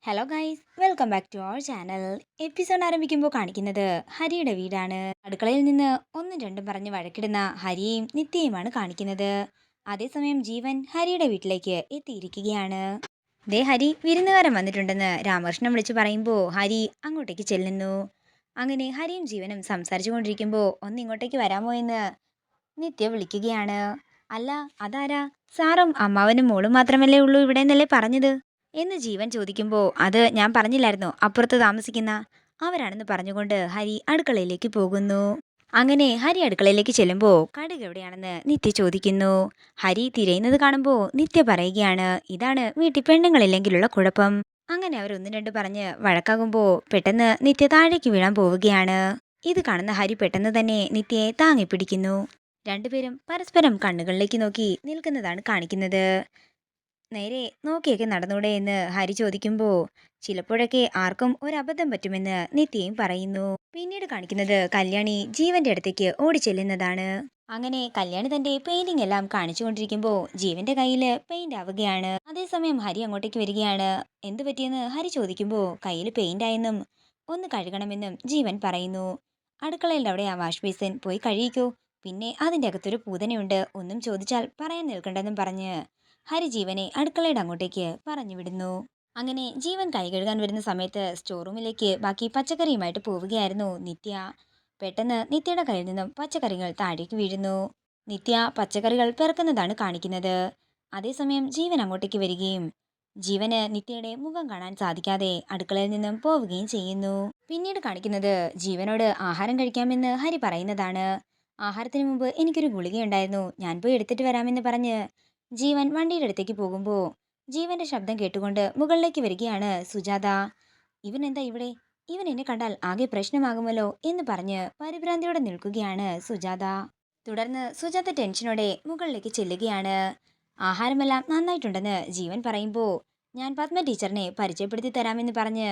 Hello guys, welcome back to our channel. Episode ആരംഭിക്കുമ്പോൾ കാണിക്കുന്നത് ഹരിയുടെ വീടാണ്. അടുക്കളയിൽ നിന്ന് ഒന്നും രണ്ടും പറഞ്ഞ് വഴക്കിടുന്ന ഹരിയെയും നിത്യയുമാണ് കാണിക്കുന്നത്. അതേസമയം ജീവൻ ഹരിയുടെ വീട്ടിലേക്ക് എത്തിയിരിക്കുകയാണ്. ദേ ഹരി വിരുന്നുകാരൻ വന്നിട്ടുണ്ടെന്ന് രാമകൃഷ്ണൻ വിളിച്ചു പറയുമ്പോൾ ഹരി അങ്ങോട്ടേക്ക് ചെല്ലുന്നു. അങ്ങനെ ഹരിയും ജീവനും സംസാരിച്ചു കൊണ്ടിരിക്കുമ്പോൾ ഒന്ന് ഇങ്ങോട്ടേക്ക് വരാമോ എന്ന് നിത്യ വിളിക്കുകയാണ്. അല്ല, അതാരാ? സാറും അമ്മാവനും മോളും മാത്രമല്ലേ ഉള്ളൂ ഇവിടെ എന്നല്ലേ പറഞ്ഞത് എന്ന് ജീവൻ ചോദിക്കുമ്പോൾ അത് ഞാൻ പറഞ്ഞില്ലായിരുന്നോ, അപ്പുറത്ത് താമസിക്കുന്ന അവരാണെന്ന് പറഞ്ഞുകൊണ്ട് ഹരി അടുക്കളയിലേക്ക് പോകുന്നു. അങ്ങനെ ഹരി അടുക്കളയിലേക്ക് ചെല്ലുമ്പോൾ കടുക് എവിടെയാണെന്ന് നിത്യ ചോദിക്കുന്നു. ഹരി തിരയുന്നത് കാണുമ്പോൾ നിത്യ പറയുകയാണ്, ഇതാണ് വീട്ടിൽ പെണ്ണുങ്ങളില്ലെങ്കിലുള്ള കുഴപ്പം. അങ്ങനെ അവർ ഒന്ന് രണ്ട് പറഞ്ഞ് വഴക്കാകുമ്പോൾ പെട്ടെന്ന് നിത്യ താഴേക്ക് വീഴാൻ പോവുകയാണ്. ഇത് കാണുന്ന ഹരി പെട്ടെന്ന് തന്നെ നിത്യയെ താങ്ങിപ്പിടിക്കുന്നു. രണ്ടുപേരും പരസ്പരം കണ്ണുകളിലേക്ക് നോക്കി നിൽക്കുന്നതാണ് കാണിക്കുന്നത്. നേരെ നോക്കിയൊക്കെ നടന്നൂടെ എന്ന് ഹരി ചോദിക്കുമ്പോൾ ചിലപ്പോഴൊക്കെ ആർക്കും ഒരബദ്ധം പറ്റുമെന്ന് നിത്യയും പറയുന്നു. പിന്നീട് കാണിക്കുന്നത് കല്യാണി ജീവന്റെ അടുത്തേക്ക് ഓടിച്ചെല്ലുന്നതാണ്. അങ്ങനെ കല്യാണി തന്റെ പെയിന്റിംഗ് എല്ലാം കാണിച്ചുകൊണ്ടിരിക്കുമ്പോൾ ജീവന്റെ കയ്യിൽ പെയിന്റ് ആവുകയാണ്. അതേസമയം ഹരി അങ്ങോട്ടേക്ക് വരികയാണ്. എന്തു പറ്റിയെന്ന് ഹരി ചോദിക്കുമ്പോൾ കയ്യിൽ പെയിന്റ് ആയെന്നും ഒന്ന് കഴുകണമെന്നും ജീവൻ പറയുന്നു. അടുക്കളയിൽ അവിടെ ആ വാഷ് ബേസിൻ പോയി കഴുകിക്കോ, പിന്നെ അതിൻ്റെ അകത്തൊരു പൂതനയുണ്ട്, ഒന്നും ചോദിച്ചാൽ പറയാൻ നിൽക്കണ്ടെന്നും പറഞ്ഞ് ഹരി ജീവനെ അടുക്കളയുടെ അങ്ങോട്ടേക്ക് പറഞ്ഞു വിടുന്നു. അങ്ങനെ ജീവൻ കൈ കഴുകാൻ വരുന്ന സമയത്ത് സ്റ്റോർ റൂമിലേക്ക് ബാക്കി പച്ചക്കറിയുമായിട്ട് പോവുകയായിരുന്നു നിത്യ. പെട്ടെന്ന് നിത്യയുടെ കയ്യിൽ നിന്നും പച്ചക്കറികൾ താഴേക്ക് വീഴുന്നു. നിത്യ പച്ചക്കറികൾ പെറുക്കുന്നതാണ് കാണിക്കുന്നത്. അതേസമയം ജീവൻ അങ്ങോട്ടേക്ക് വരികയും ജീവന് നിത്യയുടെ മുഖം കാണാൻ സാധിക്കാതെ അടുക്കളയിൽ നിന്നും പോവുകയും ചെയ്യുന്നു. പിന്നീട് കാണിക്കുന്നത് ജീവനോട് ആഹാരം കഴിക്കാമെന്ന് ഹരി പറയുന്നതാണ്. ആഹാരത്തിന് മുമ്പ് എനിക്കൊരു ഗുളികയുണ്ടായിരുന്നു, ഞാൻ പോയി എടുത്തിട്ട് വരാമെന്ന് പറഞ്ഞ് ജീവൻ വണ്ടിയുടെ അടുത്തേക്ക് പോകുമ്പോൾ ജീവന്റെ ശബ്ദം കേട്ടുകൊണ്ട് മുകളിലേക്ക് വരികയാണ് സുജാത. ഇവൻ എന്താ ഇവിടെ? ഇവൻ എന്നെ കണ്ടാൽ ആകെ പ്രശ്നമാകുമല്ലോ എന്ന് പറഞ്ഞ് പരിഭ്രാന്തിയോടെ നിൽക്കുകയാണ് സുജാത. തുടർന്ന് സുജാത ടെൻഷനോടെ മുകളിലേക്ക് ചെല്ലുകയാണ്. ആഹാരമെല്ലാം നന്നായിട്ടുണ്ടെന്ന് ജീവൻ പറയുമ്പോൾ ഞാൻ പത്മ ടീച്ചറിനെ പരിചയപ്പെടുത്തി തരാമെന്ന് പറഞ്ഞ്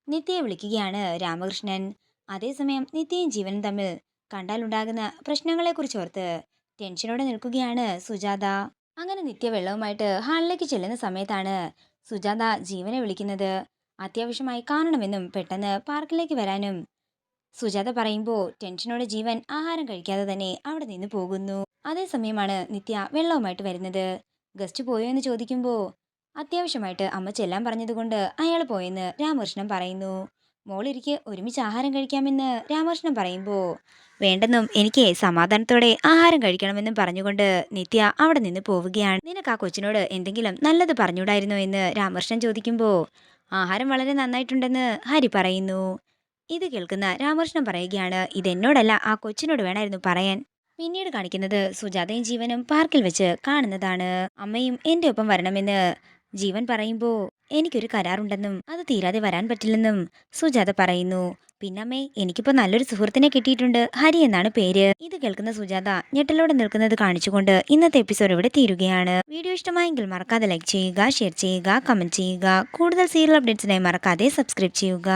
നിത്യയെ വിളിക്കുകയാണ് രാമകൃഷ്ണൻ. അതേസമയം നിത്യയും ജീവനും തമ്മിൽ കണ്ടാലുണ്ടാകുന്ന പ്രശ്നങ്ങളെക്കുറിച്ച് ഓർത്ത് ടെൻഷനോടെ നിൽക്കുകയാണ് സുജാത. അങ്ങനെ നിത്യ വെള്ളവുമായിട്ട് ഹാളിലേക്ക് ചെല്ലുന്ന സമയത്താണ് സുജാത ജീവനെ വിളിക്കുന്നത്. അത്യാവശ്യമായി കാണണമെന്നും പെട്ടെന്ന് പാർക്കിലേക്ക് വരാനും സുജാത പറയുമ്പോൾ ടെൻഷനോടെ ജീവൻ ആഹാരം കഴിക്കാതെ തന്നെ അവിടെ നിന്ന് പോകുന്നു. അതേസമയമാണ് നിത്യ വെള്ളവുമായിട്ട് വരുന്നത്. ഗസ്റ്റ് പോയോ എന്ന് ചോദിക്കുമ്പോൾ അത്യാവശ്യമായിട്ട് അമ്മ ചെല്ലാൻ പറഞ്ഞതുകൊണ്ട് അയാൾ പോയെന്ന് രാമകൃഷ്ണൻ പറയുന്നു. മോളിരിക്കെ ഒരുമിച്ച് ആഹാരം കഴിക്കാമെന്ന് രാമകൃഷ്ണൻ പറയുമ്പോൾ വേണ്ടെന്നും എനിക്ക് സമാധാനത്തോടെ ആഹാരം കഴിക്കണമെന്നും പറഞ്ഞുകൊണ്ട് നിത്യ അവിടെ നിന്ന് പോവുകയാണ്. നിനക്ക് ആ കൊച്ചിനോട് എന്തെങ്കിലും നല്ലത് പറഞ്ഞുകൂടായിരുന്നോ എന്ന് രാമകൃഷ്ണൻ ചോദിക്കുമ്പോൾ ആഹാരം വളരെ നന്നായിട്ടുണ്ടെന്ന് ഹരി പറയുന്നു. ഇത് കേൾക്കുന്ന രാമകൃഷ്ണൻ പറയുകയാണ്, ഇതെന്നോടല്ല ആ കൊച്ചിനോട് വേണമായിരുന്നു പറയാൻ. പിന്നീട് കാണിക്കുന്നത് സുജാതയും ജീവനും പാർക്കിൽ വെച്ച് കാണുന്നതാണ്. അമ്മയും എൻ്റെ ഒപ്പം വരണമെന്ന് ജീവൻ പറയുമ്പോൾ എനിക്കൊരു കരാറുണ്ടെന്നും അത് തീരാതെ വരാൻ പറ്റില്ലെന്നും സുജാത പറയുന്നു. പിന്നമ്മേ, എനിക്കിപ്പോ നല്ലൊരു സുഹൃത്തിനെ കിട്ടിയിട്ടുണ്ട്, ഹരി എന്നാണ് പേര്. ഇത് കേൾക്കുന്ന സുജാത ഞെട്ടലോടെ നിൽക്കുന്നത് കാണിച്ചുകൊണ്ട് ഇന്നത്തെ എപ്പിസോഡ് ഇവിടെ തീരുകയാണ്. വീഡിയോ ഇഷ്ടമായെങ്കിൽ മറക്കാതെ ലൈക്ക് ചെയ്യുക, ഷെയർ ചെയ്യുക, കമന്റ് ചെയ്യുക. കൂടുതൽ സീരിയൽ അപ്ഡേറ്റ്സിനായി മറക്കാതെ സബ്സ്ക്രൈബ് ചെയ്യുക.